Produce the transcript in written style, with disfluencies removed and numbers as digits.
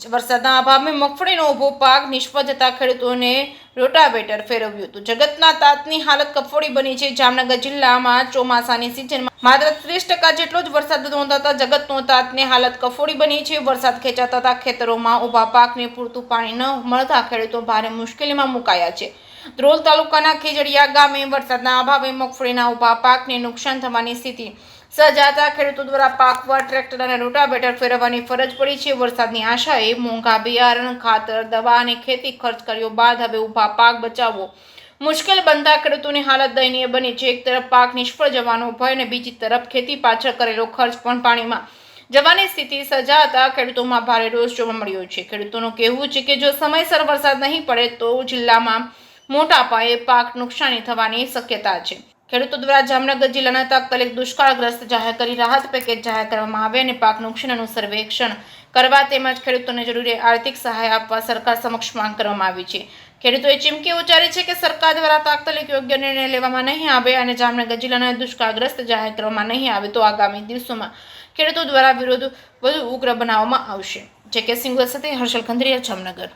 વરસાદના અભાવે મગફળીનો ઊભો પાક નિષ્ફળ જતા ખેડૂતોને રોટાવેટર ફેરવ્યું હતું. જગતના તાતની હાલત કફોડી બની છે. જામનગર જિલ્લામાં ચોમાસાની સિઝનમાં માત્ર 30% જેટલો જ વરસાદ નોંધાતા જગતનો તાતની હાલત કફોડી બની છે. વરસાદ ખેંચાતા ખેતરોમાં ઊભા પાકને પૂરતું પાણી ન મળતા ખેડૂતો ભારે મુશ્કેલીમાં મુકાયા છે. ધ્રોલ તાલુકાના ખીજડીયા ગામે વરસાદના અભાવે મગફળીના ઊભા પાકને નુકસાન થવાની સ્થિતિ સર્જાતા ખેડૂતો દ્વારા પાક પર ટ્રેક્ટર અને રોટાવેટર ફેરવવાની ફરજ પડી છે. વરસાદની આશાએ મોંઘા બિયારણ, ખાતર, દવા અને ખેતી ખર્ચ કર્યો બાદ હવે ઊભા પાક બચાવવો મુશ્કેલ બનતા ખેડૂતોની હાલત દયનીય બની છે. એક તરફ પાક નિષ્ફળ જવાનો ભય અને બીજી તરફ ખેતી પાછળ કરેલો ખર્ચ પણ પાણીમાં જવાની સ્થિતિ સર્જાતા ખેડૂતોમાં ભારે રોષ જોવા મળ્યો છે. ખેડૂતોનું કહેવું છે કે જો સમયસર વરસાદ નહીં પડે તો જિલ્લામાં મોટા પાયે પાક નુકસાની થવાની શક્યતા છે. ખેડૂતો દ્વારા જામનગર જિલ્લાના તાત્કાલિક દુષ્કાળગ્રસ્ત જાહેર કરી રાહત પેકેજ જાહેર કરવામાં આવે અને પાક નુકસાનનું સર્વેક્ષણ કરવા તેમજ ખેડૂતોને જરૂરી આર્થિક સહાય આપવા સરકાર સમક્ષ માંગ કરવામાં આવી છે. ખેડૂતોએ ચીમકી ઉચ્ચારી છે કે સરકાર દ્વારા તાત્કાલિક યોગ્ય નિર્ણય લેવામાં નહીં આવે અને જામનગર જિલ્લાના દુષ્કાળગ્રસ્ત જાહેર કરવામાં નહીં આવે તો આગામી દિવસોમાં ખેડૂતો દ્વારા વિરોધ વધુ ઉગ્ર બનાવવામાં આવશે. જે કે સિંગલ સાથે હર્ષલ ખંડેરિયા, જામનગર.